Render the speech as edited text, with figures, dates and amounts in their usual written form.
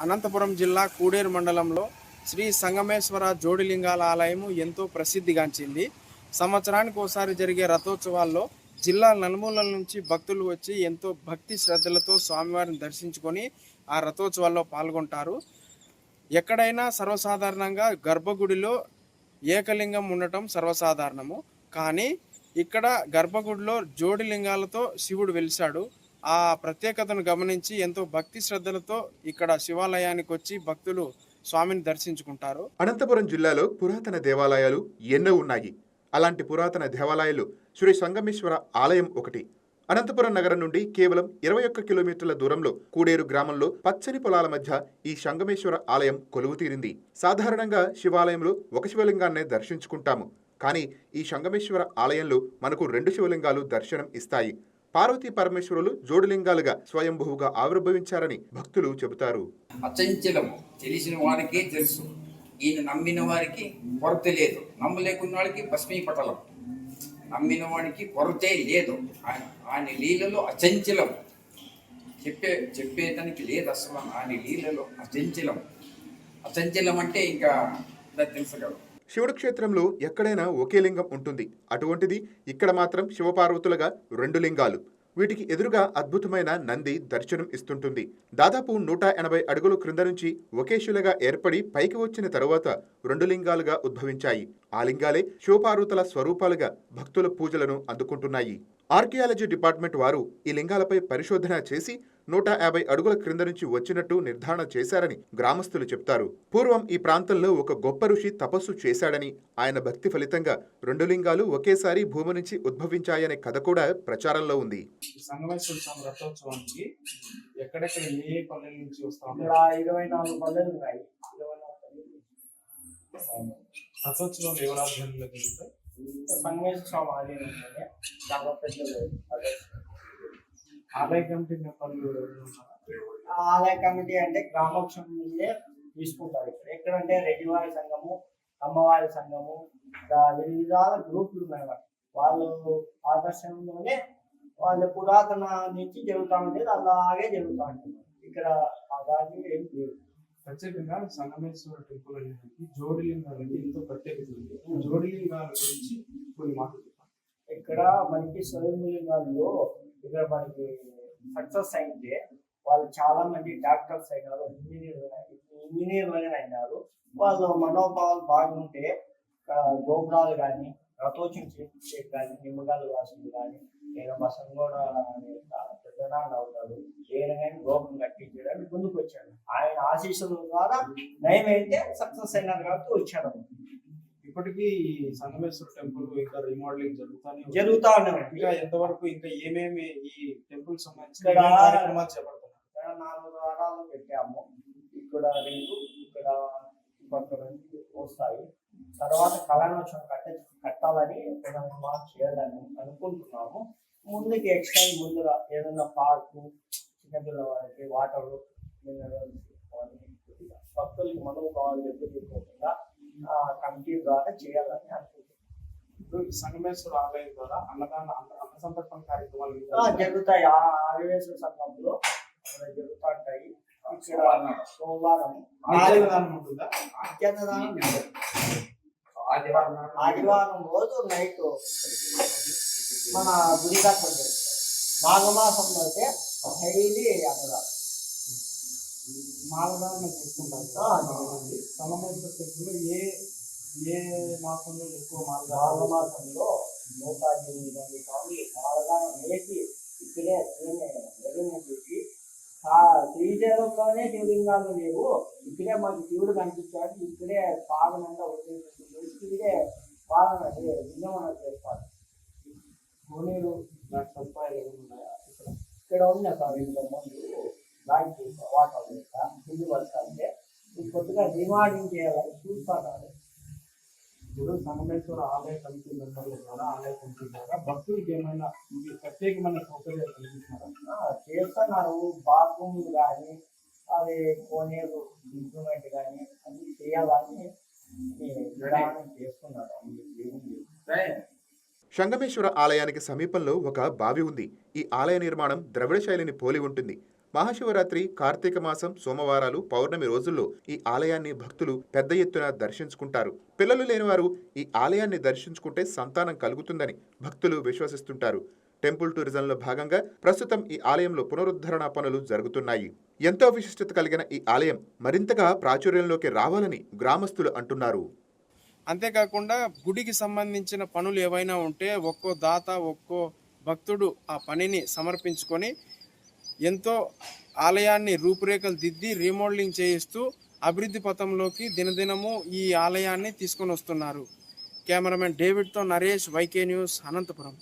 అనంతపురం జిల్లా కూడేరు మండలంలో శ్రీ సంగమేశ్వర జోడిలింగాల ఆలయం ఎంతో ప్రసిద్ధిగాంచింది. సంవత్సరానికి ఒకసారి జరిగే రథోత్సవాల్లో జిల్లా నలుమూలల నుంచి భక్తులు వచ్చి ఎంతో భక్తి శ్రద్ధలతో స్వామివారిని దర్శించుకొని ఆ రథోత్సవాల్లో పాల్గొంటారు. ఎక్కడైనా సర్వసాధారణంగా గర్భగుడిలో ఏకలింగం ఉండటం సర్వసాధారణము. కానీ ఇక్కడ గర్భగుడిలో జోడిలింగాలతో శివుడు వెలిశాడు. ఆ ప్రత్యేకతను గమనించి ఎంతో భక్తి శ్రద్ధలతో ఇక్కడ శివాలయానికి వచ్చి భక్తులు స్వామిని దర్శించుకుంటారు. అనంతపురం జిల్లాలో పురాతన దేవాలయాలు ఎన్నో ఉన్నాయి. అలాంటి పురాతన దేవాలయాలు శ్రీ సంగమేశ్వర ఆలయం ఒకటి. అనంతపురం నగరం నుండి కేవలం 21 కిలోమీటర్ల దూరంలో కూడేరు గ్రామంలో పచ్చని పొలాల మధ్య ఈ సంగమేశ్వర ఆలయం కొలువుతీరింది. సాధారణంగా శివాలయంలో ఒక శివలింగాన్నే దర్శించుకుంటాము. కానీ ఈ సంగమేశ్వర ఆలయంలో మనకు 2 శివలింగాలు దర్శనం ఇస్తాయి. పార్వతీ పరమేశ్వరులు జోడులింగాలుగా స్వయంభువుగా ఆవిర్భవించారని భక్తులు చెబుతారు. అచంచలము తెలిసిన వారికే తెలుసు. ఈయన నమ్మిన వారికి కొరత లేదు, నమ్మలేకున్న వాడికి భస్మీపటలం. నమ్మిన వాడికి కొరతే లేదు. ఆయన లీలలో అచంచలం, చెప్పేదానికి లేదు అసలు. ఆయన లీలలో అచంచలం. అచంచలం అంటే ఇంకా తెలుసగలరు. శివుడి క్షేత్రంలో ఎక్కడైనా ఒకే లింగం ఉంటుంది. అటువంటిది ఇక్కడ మాత్రం శివపార్వతులుగా 2 లింగాలు. వీటికి ఎదురుగా అద్భుతమైన నంది దర్శనం ఇస్తుంటుంది. దాదాపు 180 అడుగుల క్రింద నుంచి ఒకే శిలగా ఏర్పడి పైకి వచ్చిన తరువాత 2 లింగాలుగా ఉద్భవించాయి. ఆ లింగాలే శివపార్వతుల స్వరూపాలుగా భక్తుల పూజలను అందుకుంటున్నాయి. ఆర్కియాలజీ డిపార్ట్మెంట్ వారు ఈ లింగాలపై పరిశోధన చేసి 150 అడుగుల క్రింద నుంచి వచ్చినట్టు నిర్ధారణ చేశారని గ్రామస్తులు చెప్తారు. పూర్వం ఈ ప్రాంతంలో ఒక గొప్ప ఋషి తపస్సు చేశాడని, ఆయన భక్తి ఫలితంగా 2 లింగాలు ఒకేసారి భూమి నుంచి ఉద్భవించాయనే కథ కూడా ప్రచారంలో ఉంది. సంగమేశ్వర స్వామి రథోత్సవానికి ఎక్కడెక్కడ ఏ పల్లెల నుంచి వస్తాము? 24 పల్లెలు ఉన్నాయి. రథోత్సవం ఎవరు ఆధ్వర్యంలో జరుగుతాయి? సంగమేశ్వర స్వామి ఆలయం ఉంటుంది. ఆలయ కమిటీ మెంబర్లు ఆలయ కమిటీ అంటే గ్రామోక్షం నుండే తీసుకుంటారు. ఎక్కడంటే రెడ్డివారి సంఘము, అమ్మవారి సంఘము, వివిధాల గ్రూపులు ఉన్నాయి. వాళ్ళు ఆదర్శంలోనే వాళ్ళ పురాతన నుంచి జరుగుతూ ఉండేది, అలాగే జరుగుతూ ఉంటుంది. ఇక్కడ అలాగే ఏం లేదు. ప్రత్యేకంగా సంగమేశ్వర టెంపుల్ అనేది జోడిలింగాలకి ఎంతో ప్రత్యేకత ఉంది. జోడిలింగాల గురించి కొన్ని మాటలు చెప్పాలి. ఇక్కడ మనకి స్వయంలింగాల్లో ఇక్కడ మనకి సక్సెస్ అయితే వాళ్ళు చాలా మంది డాక్టర్స్ అయినారు, ఇంజనీర్లు అయినారు. వాళ్ళు మనోభావాలు బాగుంటే గోపురాలు కానీ, రథోత్సవం చేసే కానీ, నిమ్మగాలు వాసులు కానీ, నేను మా సంగోడ పెద్దనాన్న అవుతాడు, ఏదైనా కానీ గోపురం కట్టించడానికి ముందుకు వచ్చాడు. ఆయన ఆశీస్సుల ద్వారా నయమైతే సక్సెస్ అయినారు కాబట్టి వచ్చాడు. ఇప్పటికీ సంగమేశ్వర టెంపుల్ ఇంకా రీమోడలింగ్ జరుగుతా ఉన్నాయి. ఇంకా ఎంతవరకు ఇంకా ఏమేమి ఈ టెంపుల్ సంబంధించి కార్యక్రమాలు చేపడుతున్నాం? ఇక్కడ 4 వారాలు పెట్టాము. ఇక్కడ 2, ఇక్కడ కొంతమంది వస్తాయి. తర్వాత కళ్యాణోత్సవం కట్టాలని పునర్నిర్మాణం చేయాలని అనుకుంటున్నాము. ముందుకి ఎక్స్ట్రా ముందుగా ఏదైనా పార్కు, చిన్నపిల్ల వారికి వాటర్, మినరల్స్, భక్తులకి మనోభావాలు ఎదుర్కోకుండా కమిటీ ద్వారా చేయాలని అనుకుంటున్నాం. సంగమేశ్వర ఆలయం ద్వారా అన్న సంతర్పణ కార్యక్రమాలు జరుగుతాయి. ఆదివేశ్వర సంఘంలో జరుగుతూ ఉంటాయి. ఇక్కడ సోమవారం ఆదివారం రోజు నైట్ మన గుడి కట్టం జరుగుతుంది. మాఘమాసంలో అయితే డైలీ అక్కడ మాలదారులు చేసుకుంటారు. సంగమేశ్వర టెంపుల్ ఏ మాసంలో ఎక్కువ మాఘమాసంలో 108 సార్లు మాలదానం వేసి ఇక్కడే పెట్టి శ్రీశైలంలోనే శివలింగాలు లేవు, ఇక్కడే మాకు శివుడు కనిపించాడు, ఇక్కడే పాలనంగా వచ్చేసి ఇక్కడే పాలన విజయవాడ చేస్తారు. కోనేరు సదుపాయాలు ఏమున్నాయా? ఇక్కడ ఉన్నాయి సార్. ఇంత ముందు లాంటి వాటర్ హిందూ వర్క్ అంటే కొద్దిగా రిమార్డింగ్ చేయాలని చూస్తున్నారు. ఇప్పుడు సంగమేశ్వర ఆలయ కమిటీ మెంబర్ల ద్వారా, ఆలయ కమిటీ ద్వారా భక్తులకి ఏమైనా ప్రత్యేకమైన సౌకర్యాలు కల్పిస్తున్నారా? చేస్తున్నారు. బాత్రూమ్లు కానీ, అవి కోనేరు ఇంప్రూవ్మెంట్ కానీ అన్ని చేయాలని చేస్తున్నారు. సంగమేశ్వర ఆలయానికి సమీపంలో ఒక బావి ఉంది. ఈ ఆలయ నిర్మాణం ద్రవిడ శైలిని పోలి ఉంటుంది. మహాశివరాత్రి, కార్తీక మాసం, సోమవారాలు, పౌర్ణమి రోజుల్లో ఈ ఆలయాన్ని భక్తులు పెద్ద ఎత్తున దర్శించుకుంటారు. పిల్లలు లేనివారు ఈ ఆలయాన్ని దర్శించుకుంటే సంతానం కలుగుతుందని భక్తులు విశ్వసిస్తుంటారు. టెంపుల్ టూరిజంలో భాగంగా ప్రస్తుతం ఈ ఆలయంలో పునరుద్ధరణ పనులు జరుగుతున్నాయి. ఎంతో విశిష్టత కలిగిన ఈ ఆలయం మరింతగా ప్రాచుర్యంలోకి రావాలని గ్రామస్తులు అంటున్నారు. అంతేకాకుండా గుడికి సంబంధించిన పనులు ఏవైనా ఉంటే ఒక్కో దాత ఒక్కో భక్తుడు ఆ పనిని సమర్పించుకొని ఎంతో ఆలయాన్ని రూపురేఖలు దిద్ది రీమోడలింగ్ చేయిస్తూ అభివృద్ధి పథంలోకి దినదినము ఈ ఆలయాన్ని తీసుకొని వస్తున్నారు. కెమెరామెన్ డేవిడ్తో నరేష్, వైకే న్యూస్, అనంతపురం.